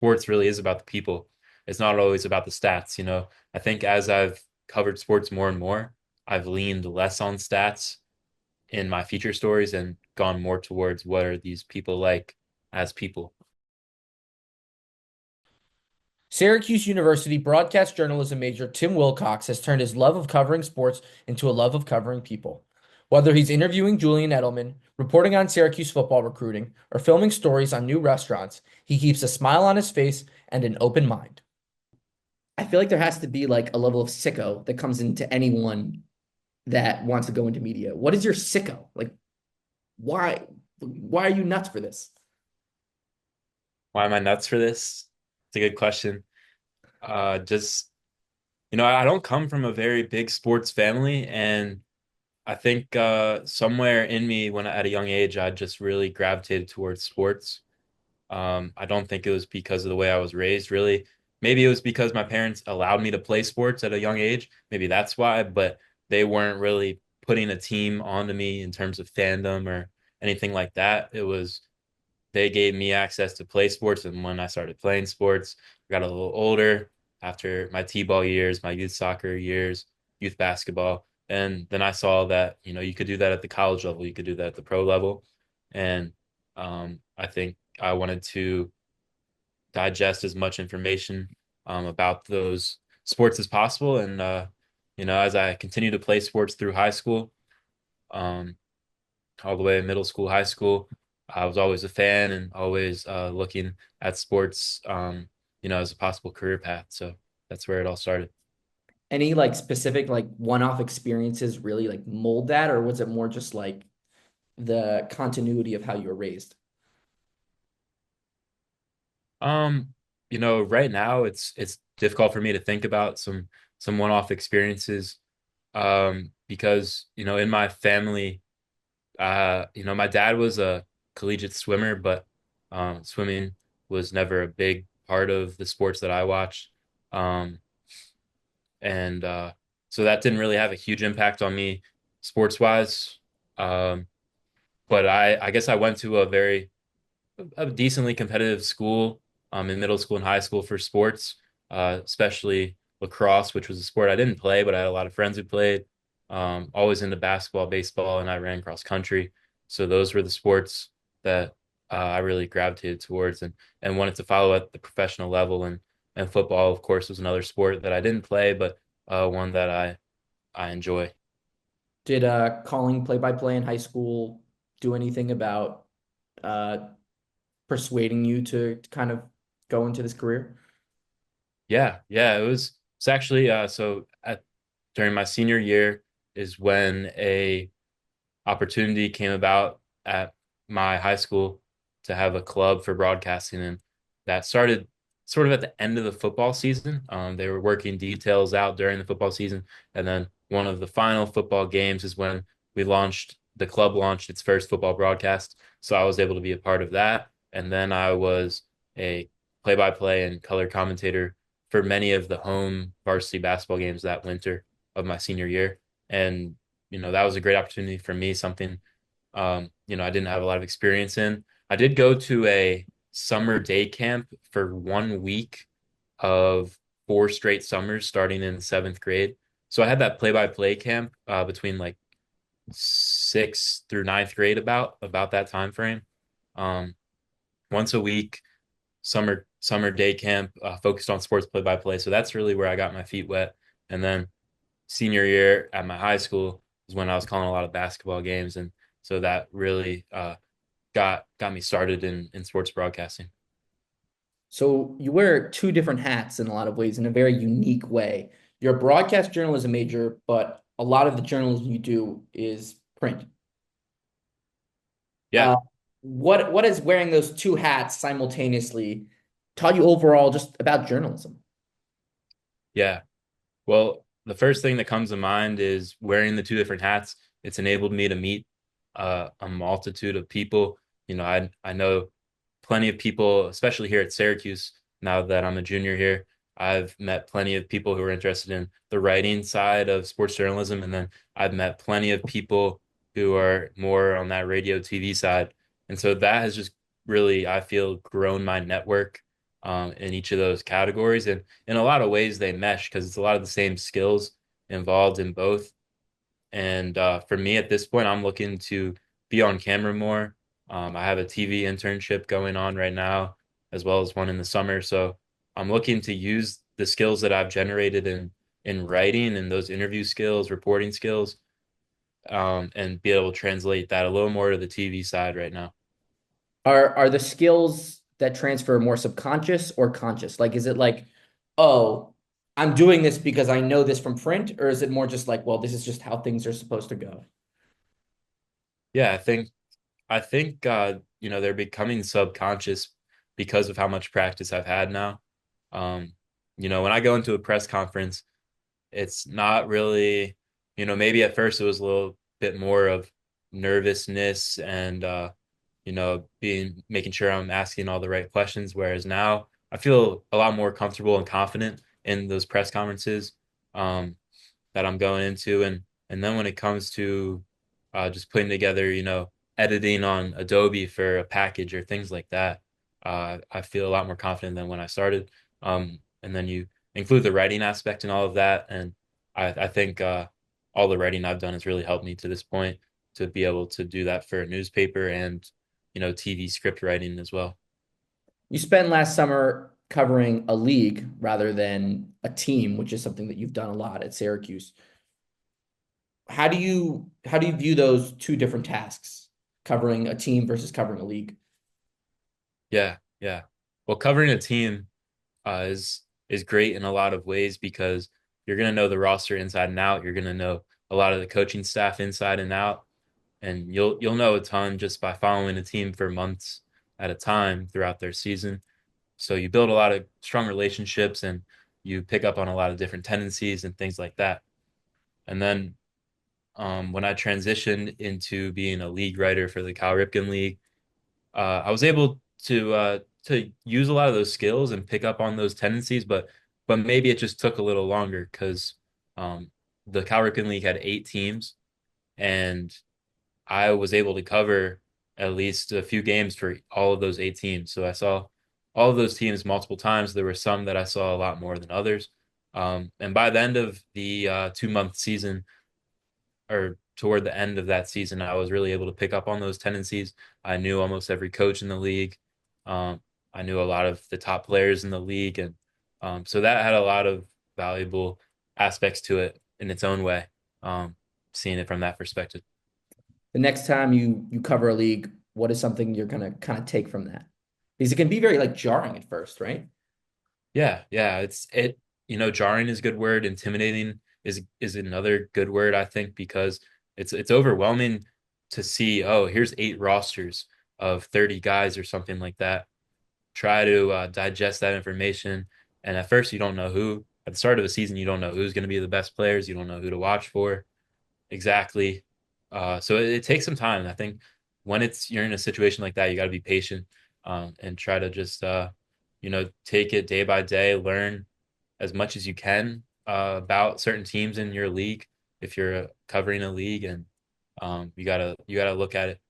sports really is about the people. It's not always about the stats, I think as I've covered sports more and more, I've leaned less on stats in my feature stories and gone more towards what are these people like as people. Syracuse University broadcast journalism major Tim Wilcox has turned his love of covering sports into a love of covering people. Whether he's interviewing Julian Edelman, reporting on Syracuse football recruiting, or filming stories on new restaurants, he keeps a smile on his face and an open mind. I feel like there has to be like a level of sicko that comes into anyone that wants to go into media. What is your sicko? Like, why why are you nuts for this? Why am I nuts for this? It's a good question. Just, I don't come from a very big sports family, and I think somewhere in me, when at a young age, I just really gravitated towards sports. I don't think it was because of the way I was raised, really. Maybe it was because my parents allowed me to play sports at a young age. Maybe that's why, but they weren't really putting a team onto me in terms of fandom or anything like that. It was they gave me access to play sports, and when I started playing sports, I got a little older after my t-ball years, my youth soccer years, youth basketball, and then I saw that you could do that at the college level, you could do that at the pro level, and I think I wanted to digest as much information about those sports as possible. And as I continued to play sports through high school, um, all the way middle school, high school, I was always a fan and always looking at sports, as a possible career path. So that's where it all started. Any like specific like one-off experiences really like mold that, or was it more just like the continuity of how you were raised? Um, right now it's difficult for me to think about some one-off experiences because in my family, my dad was a collegiate swimmer, but swimming was never a big part of the sports that I watched. Um, and so that didn't really have a huge impact on me sports wise. Um, but I guess I went to a decently competitive school in middle school and high school for sports, especially lacrosse, which was a sport I didn't play, but I had a lot of friends who played. Always into basketball, baseball, and I ran cross country. So those were the sports that I really gravitated towards and wanted to follow at the professional level. And football, of course, was another sport that I didn't play, but one that I enjoy. Did calling play-by-play in high school do anything about uh persuading you to kind of go into this career? Yeah, it's actually during my senior year is when a opportunity came about at my high school to have a club for broadcasting, and that started sort of at the end of the football season. They were working details out during the football season, and then one of the final football games is when the club launched its first football broadcast. So I was able to be a part of that, and then I was a play-by-play and color commentator for many of the home varsity basketball games that winter of my senior year. And that was a great opportunity for me, something I didn't have a lot of experience in. I did go to a summer day camp for 1 week of 4 straight summers starting in seventh grade. So I had that play-by-play camp between like sixth through ninth grade, about that time frame. Um, once a week, summer day camp focused on sports play-by-play. So that's really where I got my feet wet. And then senior year at my high school was when I was calling a lot of basketball games, and so that really got me started in sports broadcasting. So you wear two different hats in a lot of ways in a very unique way. You're a broadcast journalism major, but a lot of the journalism you do is print. Yeah, Uh, what is wearing those two hats simultaneously taught you overall just about journalism? yeah. Well, the first thing that comes to mind is wearing the two different hats. It's enabled me to meet a multitude of people. I know plenty of people, especially here at Syracuse. Now that I'm a junior here, I've met plenty of people who are interested in the writing side of sports journalism, and then I've met plenty of people who are more on that radio TV side. And so that has just really, I feel, grown my network in each of those categories. And in a lot of ways, they mesh because it's a lot of the same skills involved in both. And for me at this point, I'm looking to be on camera more. I have a TV internship going on right now, as well as one in the summer. So I'm looking to use the skills that I've generated in writing and those interview skills, reporting skills, and be able to translate that a little more to the TV side right now. Are the skills that transfer more subconscious or conscious? Like, is it like, oh, I'm doing this because I know this from print, or is it more just like, well, this is just how things are supposed to go? Yeah, I think they're becoming subconscious because of how much practice I've had now. Um, when I go into a press conference, it's not really, maybe at first it was a little bit more of nervousness and being making sure I'm asking all the right questions. Whereas now I feel a lot more comfortable and confident in those press conferences that I'm going into. And then when it comes to just putting together, editing on Adobe for a package or things like that, I feel a lot more confident than when I started. And then you include the writing aspect and all of that, and I think all the writing I've done has really helped me to this point to be able to do that for a newspaper and TV script writing as well. You spent last summer covering a league rather than a team, which is something that you've done a lot at Syracuse. How do you view those two different tasks, covering a team versus covering a league? Yeah, yeah. Well, covering a team is great in a lot of ways because you're gonna know the roster inside and out. You're gonna know a lot of the coaching staff inside and out, and you'll know a ton just by following a team for months at a time throughout their season. So you build a lot of strong relationships and you pick up on a lot of different tendencies and things like that. And then when I transitioned into being a league writer for the Cal Ripken League, I was able to use a lot of those skills and pick up on those tendencies, but maybe it just took a little longer because um, the Cal Ripken League had 8 teams, and I was able to cover at least a few games for all of those 8 teams. So I saw all of those teams multiple times. There were some that I saw a lot more than others. And by the end of the 2 month season, or toward the end of that season, I was really able to pick up on those tendencies. I knew almost every coach in the league. Um, I knew a lot of the top players in the league, and so that had a lot of valuable aspects to it in its own way. Seeing it from that perspective. The next time you cover a league, what is something you're gonna kind of take from that? Because it can be very like jarring at first, right? Yeah, yeah, jarring is a good word. Intimidating is another good word, I think, because it's overwhelming to see, oh, here's 8 rosters of 30 guys or something like that. Try to digest that information. And at first, you don't know who. At the start of the season, you don't know who's going to be the best players. You don't know who to watch for exactly. So it takes some time. I think when you're in a situation like that, you got to be patient and try to just take it day by day, learn as much as you can about certain teams in your league if you're covering a league, and you gotta look at it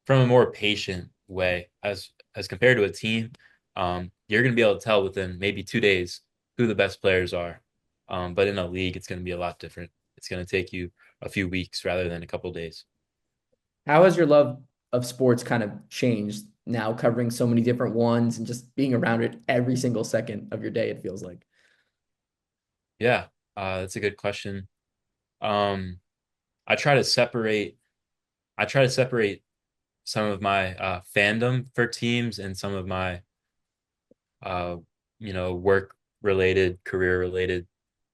from a more patient way as compared to a team. You're gonna be able to tell within maybe 2 days who the best players are, but in a league, it's gonna be a lot different. It's gonna take you a few weeks rather than a couple days. How has your love of sports kind of changed now, covering so many different ones and just being around it every single second of your day, it feels like? Yeah, that's a good question. Um, I try to separate. I try to separate some of my fandom for teams and some of my uh, work related, career related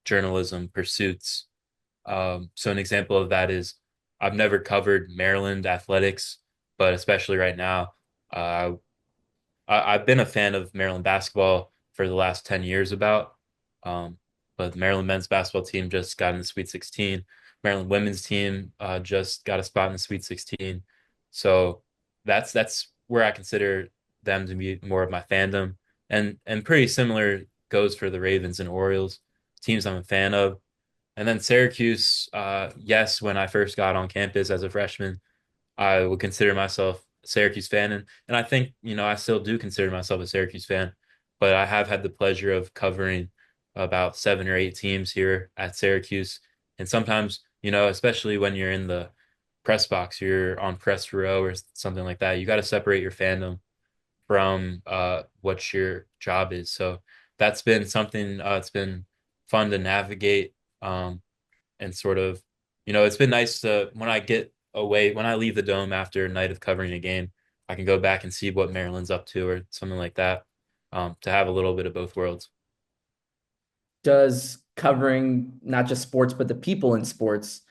journalism pursuits. So an example of that is I've never covered Maryland athletics, but especially right now, uh, I've been a fan of Maryland basketball for the last 10 years about. Um, but the Maryland men's basketball team just got in the Sweet 16. Maryland women's team just got a spot in the Sweet 16. So that's where I consider them to be more of my fandom. And pretty similar goes for the Ravens and Orioles, teams I'm a fan of. And then Syracuse, yes, when I first got on campus as a freshman, I would consider myself a Syracuse fan, and I think I still do consider myself a Syracuse fan. but I have had the pleasure of covering about 7 or 8 teams here at Syracuse. And sometimes, especially when you're in the press box, you're on press row or something like that, you got to separate your fandom from what your job is. So that's been something, it's been fun to navigate, and sort of, it's been nice to, when I get away, when I leave the dome after a night of covering a game, I can go back and see what Maryland's up to or something like that, to have a little bit of both worlds. Does covering not just sports, but the people in sports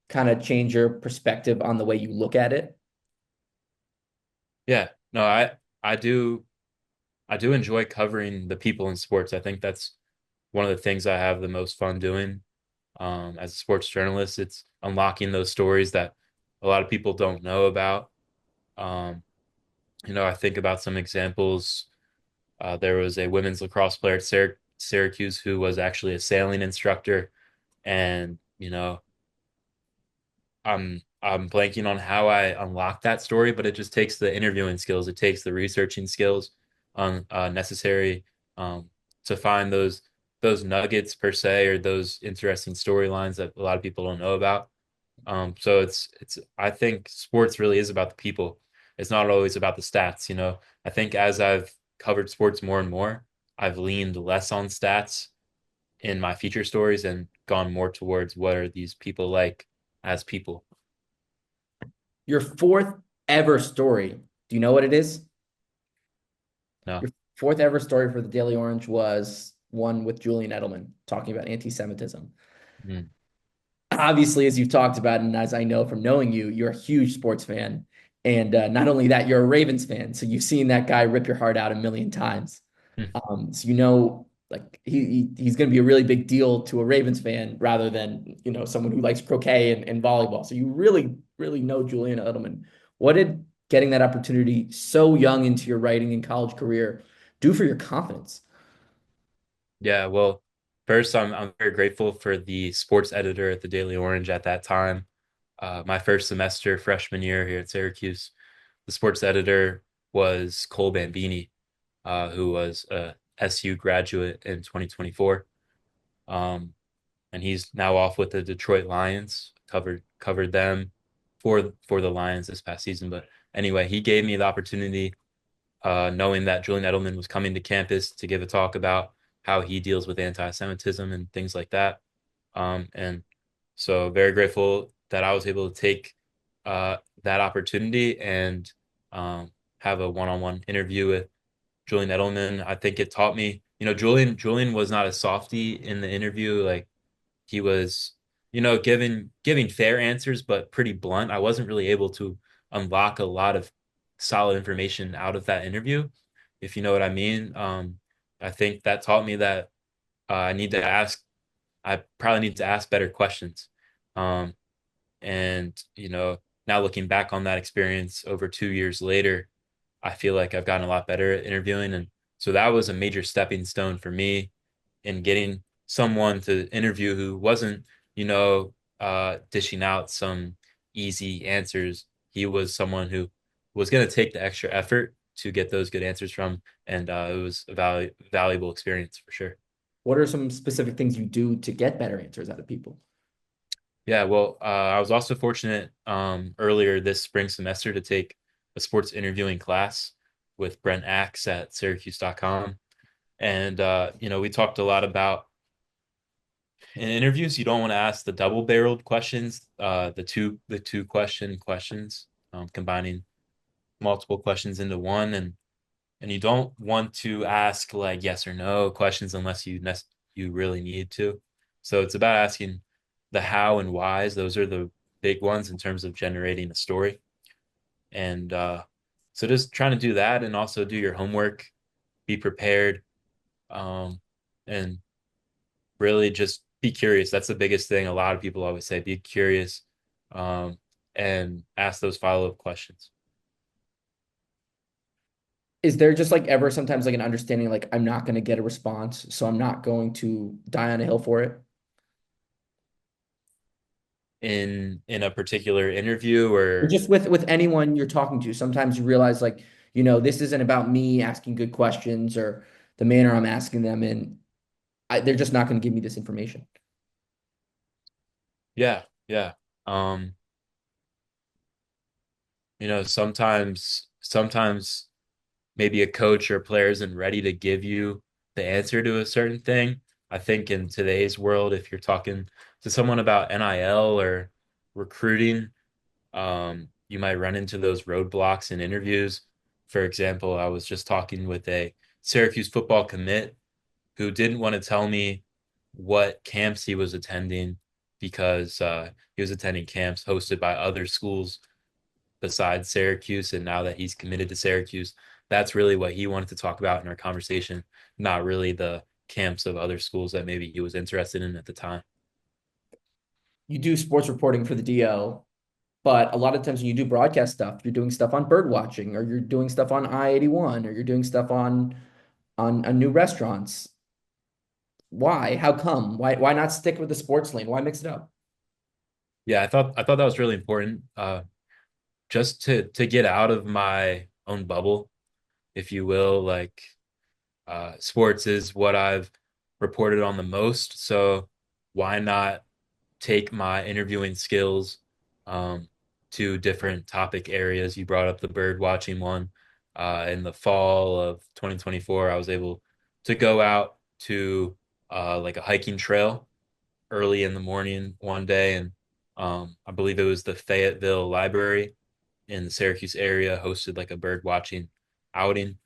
kind of change your perspective on the way you look at it? Yeah, no, I do enjoy covering the people in sports. I think that's one of the things I have the most fun doing. As a sports journalist, it's unlocking those stories that a lot of people don't know about. Um, I think about some examples. There was a women's lacrosse player at Syracuse who was actually a sailing instructor, and I'm blanking on how I unlocked that story, but it just takes the interviewing skills, it takes the researching skills on necessary, to find those nuggets per se, or those interesting storylines that a lot of people don't know about. So it's I think sports really is about the people. It's not always about the stats. I think as I've covered sports more and more, I've leaned less on stats in my feature stories and gone more towards what are these people like as people. Your fourth ever story, do you know what it is? No. Your fourth ever story for the Daily Orange was one with Julian Edelman talking about anti-Semitism. Mm. Obviously, as you've talked about, and as I know from knowing you, you're a huge sports fan. And not only that, you're a Ravens fan. So you've seen that guy rip your heart out a million times. Mm. So like he's going to be a really big deal to a Ravens fan rather than someone who likes croquet and volleyball. So you really, really know Julian Edelman. What did getting that opportunity so young into your writing and college career do for your confidence? Yeah, well, first I'm very grateful for the sports editor at the Daily Orange at that time. My first semester, freshman year here at Syracuse, the sports editor was Cole Bambini, who was a SU graduate in 2024. Um, and he's now off with the Detroit Lions. Covered them for the Lions this past season. But anyway, he gave me the opportunity, knowing that Julian Edelman was coming to campus to give a talk about how he deals with anti-Semitism and things like that. And so very grateful that I was able to take that opportunity and, have a one-on-one interview with Julian Edelman. I think it taught me, Julian was not a softie in the interview. Like, he was, giving fair answers, but pretty blunt. I wasn't really able to unlock a lot of solid information out of that interview, if you know what I mean. I think that taught me that, I probably need to ask better questions. Um, and, now looking back on that experience over 2 years later, I feel like I've gotten a lot better at interviewing. And so that was a major stepping stone for me in getting someone to interview who wasn't, dishing out some easy answers. He was someone who was going to take the extra effort to get those good answers from. And it was a valuable experience for sure. What are some specific things you do to get better answers out of people? Yeah, well, I was also fortunate, earlier this spring semester to take a sports interviewing class with Brent Axe at Syracuse.com. And, we talked a lot about, in interviews, you don't want to ask the double-barreled questions, the two questions, combining multiple questions into one. And you don't want to ask like yes or no questions unless you really need to. So it's about asking the how and whys. Those are the big ones in terms of generating a story. And so just trying to do that and also do your homework, be prepared, um, and really just be curious. That's the biggest thing. A lot of people always say, be curious, um, and ask those follow-up questions. Is there just like ever sometimes like an understanding like I'm not going to get a response, so I'm not going to die on a hill for it? In a particular interview Or or just with anyone you're talking to, sometimes you realize like, this isn't about me asking good questions or the manner I'm asking them in, they're just not going to give me this information. Yeah, yeah. Um, sometimes maybe a coach or player isn't ready to give you the answer to a certain thing. I think in today's world, if you're talking to someone about NIL or recruiting, you might run into those roadblocks in interviews. For example, I was just talking with a Syracuse football commit who didn't want to tell me what camps he was attending because he was attending camps hosted by other schools besides Syracuse. And now that he's committed to Syracuse, that's really what he wanted to talk about in our conversation, not really the camps of other schools that maybe he was interested in at the time. You do sports reporting for the DL, but a lot of times when you do broadcast stuff, you're doing stuff on bird watching, or you're doing stuff on I-81, or you're doing stuff on new restaurants. Why? How come? Why not stick with the sports lane? Why mix it up? Yeah, I thought that was really important. Just to get out of my own bubble, if you will. Like sports is what I've reported on the most. So why not take my interviewing skills um, to different topic areas? You brought up the bird watching one. In the fall of 2024, I was able to go out to like a hiking trail early in the morning one day, and I believe it was the Fayetteville Library in the Syracuse area hosted like a bird watching outing,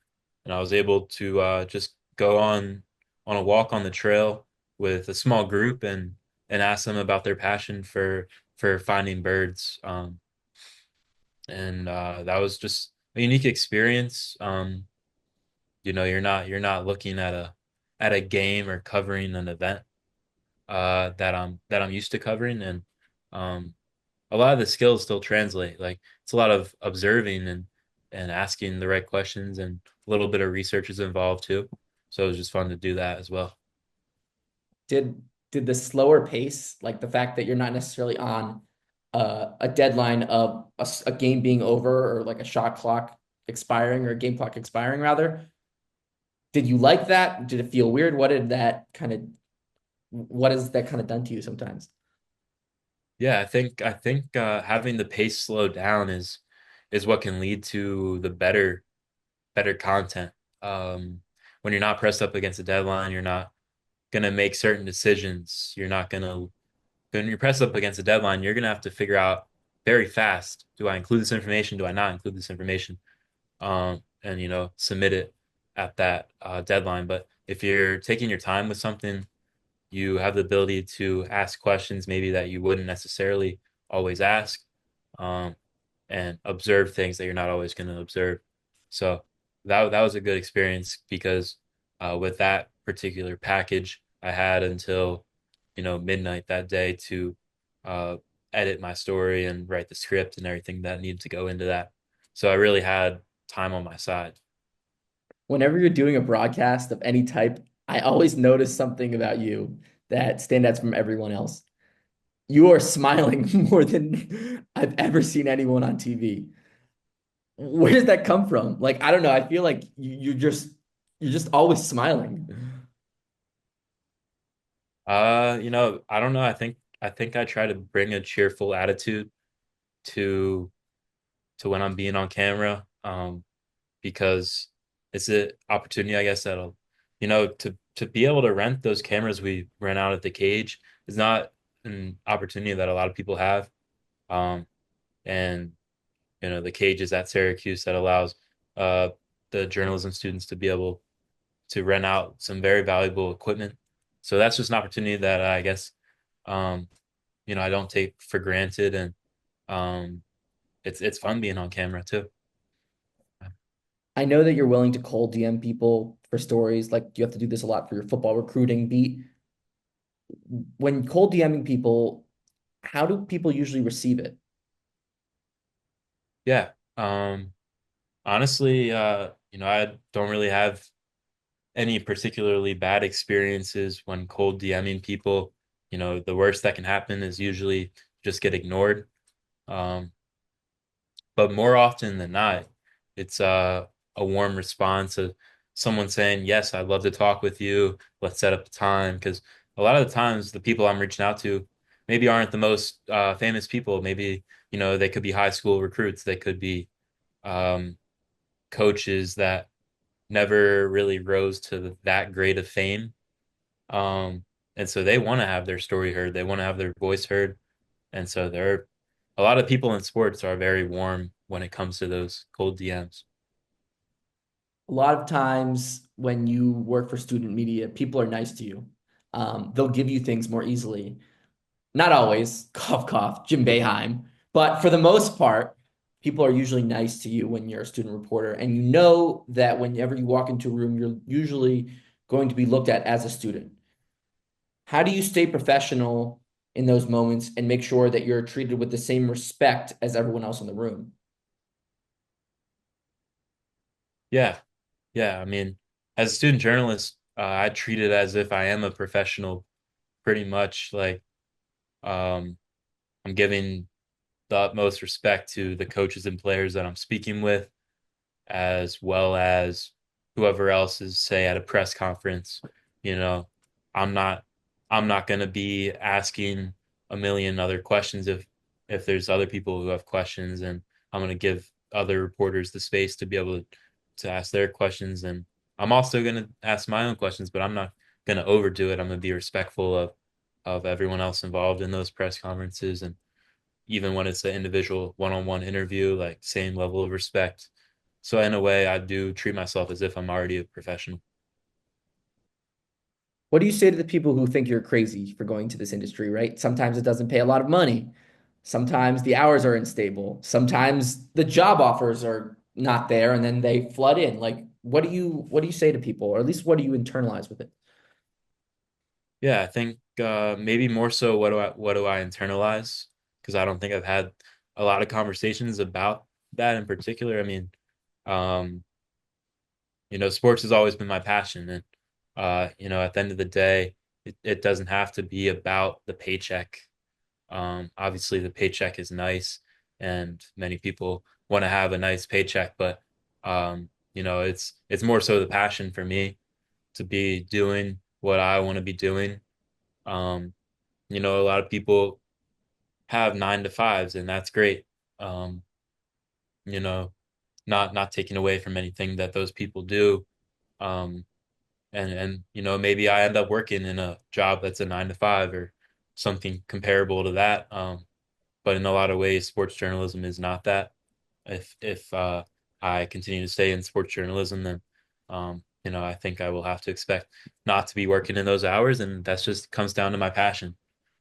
and I was able to just go on a walk on the trail with a small group and ask them about their passion for finding birds. And that was just a unique experience. You're not looking at a game or covering an event that I'm used to covering, and um, a lot of the skills still translate. Like it's a lot of observing and asking the right questions, and a little bit of research is involved too. So it was just fun to do that as well. Did did the slower pace, like the fact that you're not necessarily on a deadline of a game being over or like a shot clock expiring or a game clock expiring rather, did you like that? Did it feel weird? What has that kind of done to you sometimes? Yeah, I think having the pace slow down is what can lead to the better content. Um, when you're not pressed up against a deadline, you're not gonna make certain decisions. You're not gonna when you're pressed up against a deadline, you're gonna have to figure out very fast, do I include this information? Do I not include this information? And submit it at that deadline. But if you're taking your time with something, you have the ability to ask questions maybe that you wouldn't necessarily always ask, um, and observe things that you're not always going to observe. So that was a good experience because with that particular package, I had until midnight that day to uh, edit my story and write the script and everything that needed to go into that. So I really had time on my side. Whenever you're doing a broadcast of any type, I always notice something about you that stands out from everyone else. You are smiling more than I've ever seen anyone on TV. Where does that come from? Like, I don't know. I feel like you're just always smiling. I don't know. I think I try to bring a cheerful attitude to when I'm being on camera, because it's an opportunity, I guess, that'll, to be able to rent those cameras we rent out at the cage is not an opportunity that a lot of people have. Um, and the cage is at Syracuse that allows uh the journalism students to be able to rent out some very valuable equipment. So that's just an opportunity that I guess, um, I don't take for granted, and um, it's fun being on camera too. I know that you're willing to cold DM people for stories. Like, you have to do this a lot for your football recruiting beat. When cold DMing people, how do people usually receive it? Yeah. Honestly, I don't really have any particularly bad experiences when cold DMing people. The worst that can happen is usually just get ignored. Um, but more often than not, it's a warm response. someone saying, yes, I'd love to talk with you. Let's set up a time. Because a lot of the times, the people I'm reaching out to maybe aren't the most famous people. Maybe, they could be high school recruits. They could be um, coaches that never really rose to that great of fame. Um, and so they want to have their story heard. They want to have their voice heard. And so a lot of people in sports are very warm when it comes to those cold DMs. A lot of times when you work for student media, people are nice to you. They'll give you things more easily. Not always, cough, cough, Jim Boeheim, but for the most part, people are usually nice to you when you're a student reporter. And you know that whenever you walk into a room, you're usually going to be looked at as a student. How do you stay professional in those moments and make sure that you're treated with the same respect as everyone else in the room? Yeah. Yeah. I mean, as a student journalist, I treat it as if I am a professional pretty much. Like, um, I'm giving the utmost respect to the coaches and players that I'm speaking with, as well as whoever else is, say, at a press conference. You know, I'm not I'm not going to be asking a million other questions if there's other people who have questions, and I'm going to give other reporters the space to be able to ask their questions, and I'm also going to ask my own questions, but I'm not going to overdo it. I'm going to be respectful of everyone else involved in those press conferences, and even when it's an individual one-on-one interview, like same level of respect. So in a way, I do treat myself as if I'm already a professional. What do you say to the people who think you're crazy for going to this industry, right? Sometimes it doesn't pay a lot of money. Sometimes the hours are unstable. Sometimes the job offers are not there and then they flood in. Like, what do you say to people, or at least what do you internalize with it? Yeah, I think maybe more so what do I internalize? Because I don't think I've had a lot of conversations about that in particular. I mean, um, sports has always been my passion, and at the end of the day, it doesn't have to be about the paycheck. Obviously, the paycheck is nice, and many people want to have a nice paycheck, but it's more so the passion for me to be doing what I want to be doing. Um, a lot of people have 9 to 5s, and that's great. Um, you know, not taking away from anything that those people do. Um, and maybe I end up working in a job that's a 9 to 5 or something comparable to that. But in a lot of ways, sports journalism is not that. If I continue to stay in sports journalism, then I think I will have to expect not to be working in those hours, and that's just comes down to my passion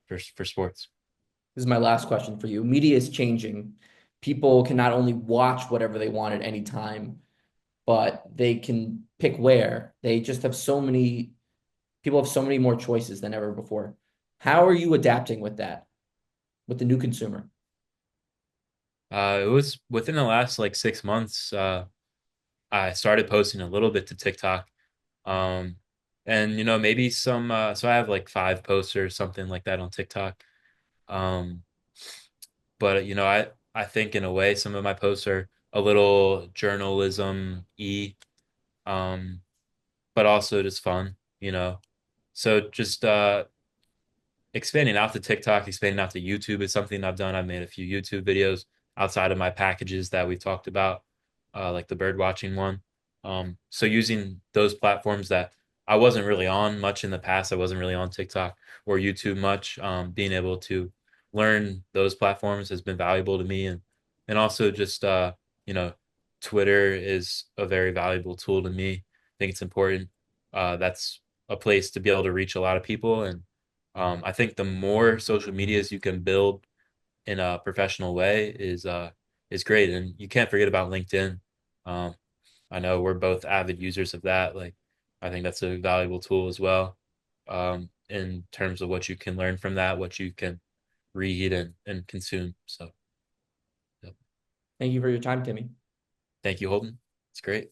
for sports. This is my last question for you. Media is changing. People can not only watch whatever they want at any time, but they can pick where. They just have so many people have so many more choices than ever before. How are you adapting with that, with the new consumer? It was within the last like 6 months. I started posting a little bit to TikTok. Um, and maybe some so I have like 5 posts or something like that on TikTok. Um, but I think in a way some of my posts are a little journalism-y, um, but also just fun. So just expanding out to TikTok, expanding out to YouTube is something I've done. I've made a few YouTube videos outside of my packages that we talked about, like the bird watching one. So using those platforms that I wasn't really on much in the past, I wasn't really on TikTok or YouTube much. Being able to learn those platforms has been valuable to me, and also just you know, Twitter is a very valuable tool to me. I think it's important. That's a place to be able to reach a lot of people, and I think the more social medias you can build in a professional way is great, and you can't forget about LinkedIn. Um, I know we're both avid users of that. Like, I think that's a valuable tool as well, in terms of what you can learn from that, what you can read and consume. So, yeah. Thank you for your time, Timmy. Thank you, Holden. It's great.